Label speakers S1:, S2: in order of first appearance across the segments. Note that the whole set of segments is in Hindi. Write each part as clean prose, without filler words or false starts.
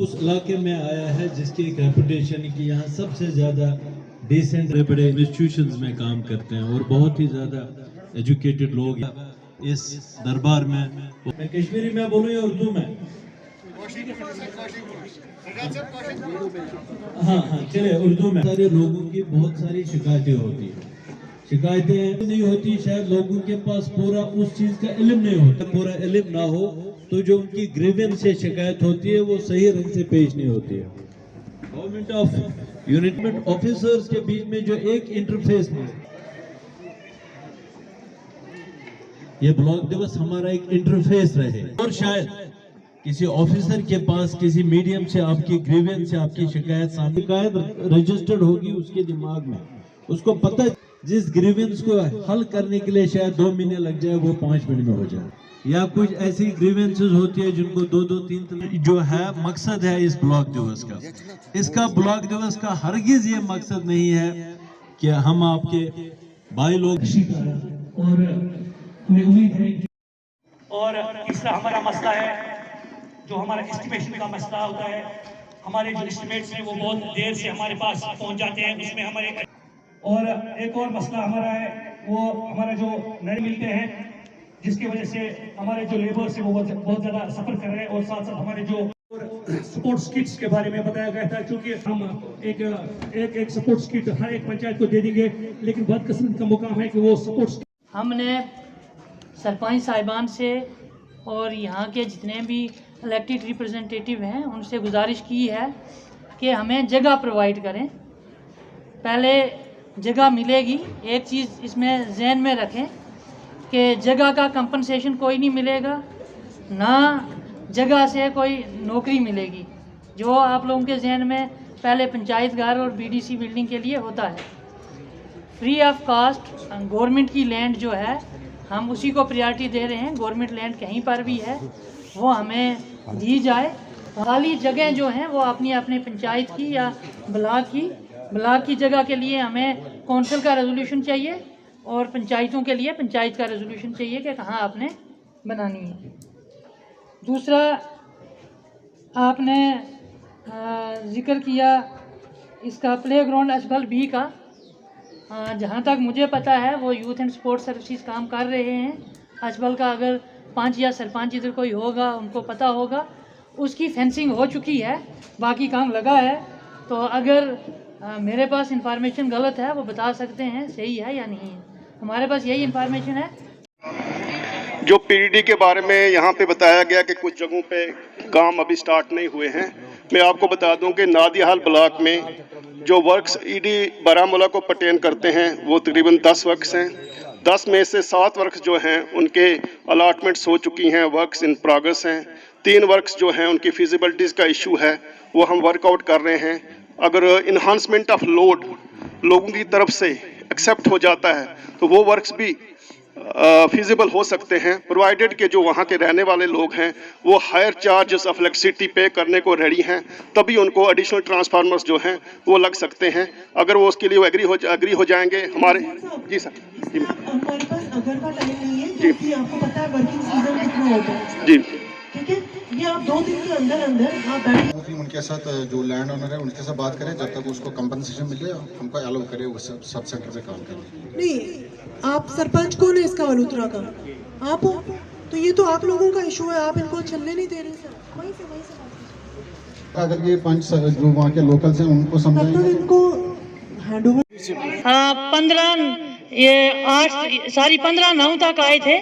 S1: उस इलाके में आया है जिसकी एक रेपुटेशन कि यहाँ सबसे ज़्यादा डिसेंट बड़े इंस्टीट्यूशंस में काम करते हैं और बहुत ही ज़्यादा एजुकेटेड लोग इस दरबार में। मैं कश्मीरी में बोलूँ या उर्दू में? हाँ चले उर्दू में। सारे लोगों की बहुत सारी शिकायतें होती हैं, शिकायतें नहीं होती, शायद लोगों के पास पूरा उस चीज का इल्म नहीं होता। पूरा इल्म ना हो तो जो उनकी ग्रीवेंस से शिकायत होती है वो सही रंग से पेश नहीं होती है। गवर्नमेंट ऑफ यूनिटमेंट ऑफिसर्स के बीच में जो एक इंटरफेस में ये ब्लॉक दिवस हमारा एक इंटरफेस रहे और शायद किसी ऑफिसर के पास किसी मीडियम से आपकी ग्रीवेंस से आपकी शिकायत रजिस्टर्ड होगी उसके दिमाग में, उसको पता जिस ग्रीवेंस को हल करने के लिए शायद 2 महीने लग जाए वो 5 मिनट में हो जाए। या कुछ ऐसी ग्रीवेंसेस होती है जिनको 2-3 जो है मकसद है इस ब्लॉक दिवस का। इसका ब्लॉक दिवस का हरगिज ये मकसद नहीं है कि हम आपके भाई लोग
S2: और हमें उम्मीद है और तीसरा हमारा मसला है जो हमारा एस्टिमेशन का मसला होता है। हमारे जो एस्टिमेट्स हैं वो बहुत देर से हमारे पास पहुंच जाते हैं, उसमें हमारे और एक और मसला हमारा है वो हमारा जो नए मिलते हैं जिसकी वजह से हमारे जो लेबर्स हैं वो बहुत ज़्यादा सफ़र कर रहे हैं। और साथ साथ हमारे जो स्पोर्ट्स किट्स के बारे में बताया गया था, क्योंकि हम एक स्पोर्ट्स किट हर एक पंचायत को दे देंगे, लेकिन बदकिस्मती का मुकाम है कि वो स्पोर्ट्स
S3: हमने सरपंच साहिबान से और यहाँ के जितने भी इलेक्टेड रिप्रेजेंटेटिव हैं उनसे गुजारिश की है कि हमें जगह प्रोवाइड करें। पहले जगह मिलेगी, एक चीज़ इसमें जहन में रखें कि जगह का कंपनसेशन कोई नहीं मिलेगा, ना जगह से कोई नौकरी मिलेगी, जो आप लोगों के जहन में पहले पंचायत घर और बीडीसी बिल्डिंग के लिए होता है। फ्री ऑफ कास्ट गवर्नमेंट की लैंड जो है हम उसी को प्रायोरिटी दे रहे हैं। गवर्नमेंट लैंड कहीं पर भी है वो हमें दी जाए। खाली जगह जो हैं वो अपनी अपनी पंचायत की या ब्लॉक की जगह के लिए हमें कौंसिल का रेजोल्यूशन चाहिए और पंचायतों के लिए पंचायत का रेजोल्यूशन चाहिए कि कहाँ आपने बनानी है। दूसरा आपने जिक्र किया इसका प्लेग्राउंड अजबल बी का। जहाँ तक मुझे पता है वो यूथ एंड स्पोर्ट्स सर्विसेज काम कर रहे हैं। अजबल का अगर पंच या सरपंच इधर कोई होगा उनको पता होगा, उसकी फेंसिंग हो चुकी है, बाकी काम लगा है। तो अगर मेरे पास इंफॉर्मेशन गलत है वो बता सकते हैं सही है या नहीं है। हमारे पास यही इंफॉर्मेशन है।
S4: जो पीडीडी के बारे में यहाँ पे बताया गया कि कुछ जगहों पे काम अभी स्टार्ट नहीं हुए हैं, मैं आपको बता दूं कि नादियाहाल ब्लॉक में जो वर्क्स ईडी बारामूला को पर्टेन करते हैं वो तकरीबन 10 वर्क्स हैं। 10 में से 7 वर्क्स जो हैं उनके अलॉटमेंट्स हो चुकी हैं, वर्क्स इन प्रोग्रेस हैं। 3 वर्क्स जो हैं उनकी फिजिबिलिटीज़ का इशू है, वो हम वर्कआउट कर रहे हैं। अगर इन्हांसमेंट ऑफ लोड लोगों की तरफ से एक्सेप्ट हो जाता है तो वो वर्क्स भी फिजिबल हो सकते हैं, प्रोवाइडेड के जो वहाँ के रहने वाले लोग हैं वो हायर चार्जेस ऑफ इलेक्ट्रिसिटी पे करने को रेडी हैं, तभी उनको एडिशनल ट्रांसफार्मर्स जो हैं वो लग सकते हैं। अगर वो उसके लिए वो एग्री हो जाएंगे हमारे। जी सर, जी
S5: हमारे पास अगर का टाइम नहीं है क्योंकि आपको पता है वर्किंग सीजन कितना होता है।
S4: जी
S5: ठीक है, ये आप 2 दिन के अंदर आप बैठ
S6: उनके साथ जो लैंड ओनर है उनके साथ बात करें, जब तक उसको कंपनसेशन मिले हमको अलाउ करे उस सब सेंटर पे काम करने।
S5: नहीं, आप सरपंच कौन है इसका वलूतरा का? आप हो, तो ये तो आप लोगों का इशू है, आप इनको चलने नहीं दे रहे सर। वहीं से
S6: अगर ये पंच जो वहाँ के लोकल्स हैं उनको समझाएंगे,
S5: इनको हैंड ओवर।
S3: हाँ 15/9 तक आए थे,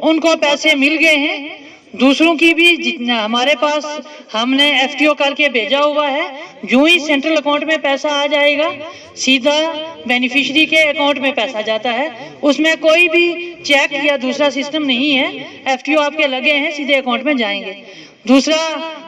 S3: उनको पैसे मिल गए हैं। दूसरों की भी जितना हमारे पास हमने एफटीओ करके भेजा हुआ है, जो ही सेंट्रल अकाउंट में पैसा आ जाएगा सीधा बेनिफिशियरी के अकाउंट में पैसा जाता है, उसमें कोई भी चेक या दूसरा सिस्टम नहीं है। एफटीओ आपके लगे हैं, सीधे अकाउंट में जाएंगे। दूसरा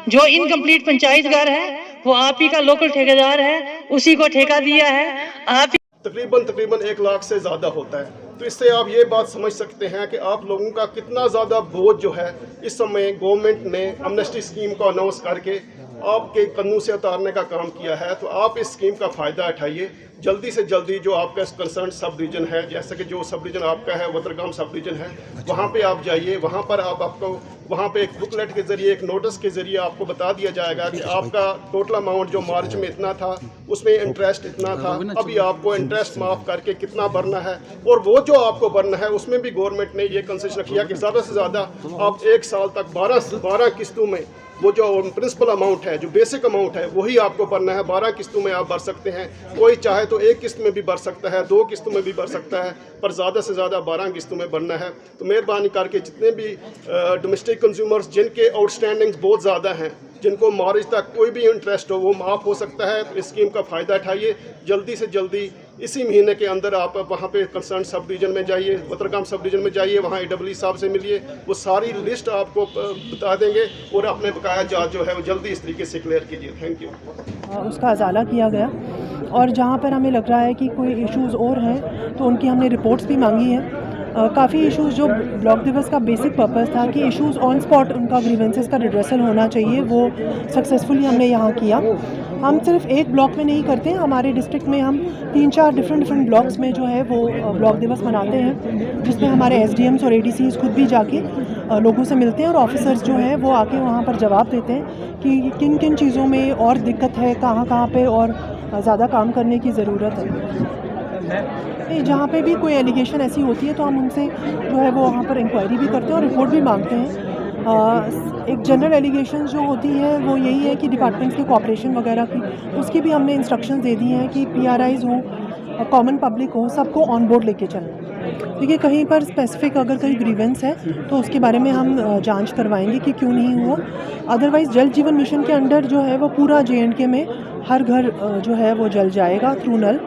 S3: जो इनकम्प्लीट पंचायत घर है वो आप ही का लोकल ठेकेदार है, उसी को ठेका दिया है। आप
S4: तकरीबन 1 लाख से ज़्यादा होता है। तो इससे आप ये बात समझ सकते हैं कि आप लोगों का कितना ज़्यादा बोझ जो है इस समय गवर्नमेंट ने एमनेस्टी स्कीम को अनाउंस करके आपके कन्नू से उतारने का काम किया है। तो आप इस स्कीम का फ़ायदा उठाइए जल्दी से जल्दी जो आपका कंसर्न सब डिवीजन है, जैसे कि जो सब डिवीजन आपका है वतरगाम सब डिवीजन है, वहाँ पे आप जाइए। वहाँ पर आपको वहाँ पे एक बुकलेट के ज़रिए, एक नोटिस के ज़रिए आपको बता दिया जाएगा कि आपका टोटल अमाउंट जो मार्च में इतना था, उसमें इंटरेस्ट इतना था, अभी आपको इंटरेस्ट माफ़ करके कितना भरना है, और वो जो आपको भरना है उसमें भी गवर्नमेंट ने ये कंसेशन किया कि ज़्यादा से ज़्यादा आप 1 साल तक 12 किस्तों में वो जो प्रिंसिपल अमाउंट है, जो बेसिक अमाउंट है, वही आपको भरना है। 12 किस्तों में आप भर सकते हैं। कोई चाहे तो 1 किस्त में भी भर सकता है, 2 किस्तों में भी भर सकता है, पर ज़्यादा से ज़्यादा 12 किस्तों में भरना है। तो मेहरबानी करके जितने भी डोमेस्टिक कंज्यूमर्स जिनके आउटस्टैंडिंग्स बहुत ज़्यादा हैं, जिनको मार्च तक कोई भी इंटरेस्ट हो, वो माफ़ हो सकता है। इस स्कीम का फ़ायदा उठाइए। जल्दी से जल्दी इसी महीने के अंदर आप वहाँ पे कंसर्न सब डिवीजन में जाइए, वतरगाम सब डिवीजन में जाइए, वहाँ AWE साहब से मिलिए, वो सारी लिस्ट आपको बता देंगे और अपने बकाया चार्ज जो है वो जल्दी इस तरीके से क्लियर कीजिए। Thank you.
S5: उसका अजाला किया गया, और जहाँ पर हमें लग रहा है कि कोई इश्यूज़ और हैं तो उनकी हमने रिपोर्ट्स भी मांगी हैं। काफ़ी इश्यूज़ जो ब्लॉक दिवस का बेसिक पर्पस था कि इश्यूज़ ऑन स्पॉट उनका ग्रीवेंसेस का रिड्रेसल होना चाहिए, वो सक्सेसफुली हमने यहाँ किया। हम सिर्फ एक ब्लॉक में नहीं करते हैं, हमारे डिस्ट्रिक्ट में हम 3-4 डिफरेंट ब्लॉक्स में जो है वो ब्लॉक दिवस मनाते हैं, जिसमें हमारे SDMs और ADCs खुद भी जाके लोगों से मिलते हैं, और ऑफिसर्स जो हैं वो आके वहाँ पर जवाब देते हैं कि किन किन चीज़ों में और दिक्कत है, कहाँ पे और ज़्यादा काम करने की ज़रूरत है। नहीं, जहाँ पे भी कोई एलिगेशन ऐसी होती है तो हम उनसे जो है वो वहाँ पर इंक्वायरी भी करते हैं और रिपोर्ट भी मांगते हैं। एक जनरल एलिगेशन जो होती है वो यही है कि डिपार्टमेंट्स के कोऑपरेशन वगैरह की, उसकी भी हमने इंस्ट्रक्शंस दे दी हैं कि PRIs हो, कॉमन पब्लिक हो, सबको ऑन बोर्ड लेके चलना। देखिए, कहीं पर स्पेसिफिक अगर कोई ग्रीवेंस है तो उसके बारे में हम जांच करवाएंगे कि क्यों नहीं हुआ। अदरवाइज़ जल जीवन मिशन के अंडर जो है वो पूरा JNK में हर घर जो है वो जल जाएगा थ्रू नल,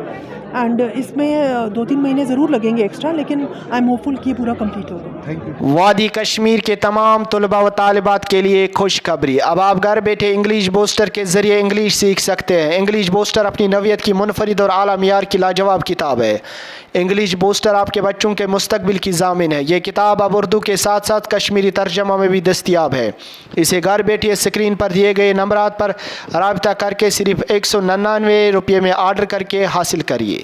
S5: एंड इसमें 2-3 महीने ज़रूर लगेंगे एक्स्ट्रा, लेकिन आई एम होपफुल कि ये पूरा कंप्लीट होगा।
S7: वादी कश्मीर के तमाम तलबा व तालिबात के लिए खुशखबरी, अब आप घर बैठे इंग्लिश बूस्टर के ज़रिए इंग्लिश सीख सकते हैं। इंग्लिश बूस्टर अपनी नौइयत की मुनफरिद और आला मियार की लाजवाब किताब है। इंग्लिश बूस्टर आपके बच्चों के मुस्तकबिल की ज़ामिन है। ये किताब अब उर्दू के साथ साथ कश्मीरी तर्जमा में भी दस्तियाब है। इसे घर बैठे स्क्रीन पर दिए गए नंबरात पर राब्ता करके सिर्फ 199 रुपये में ऑर्डर करके हासिल करिए।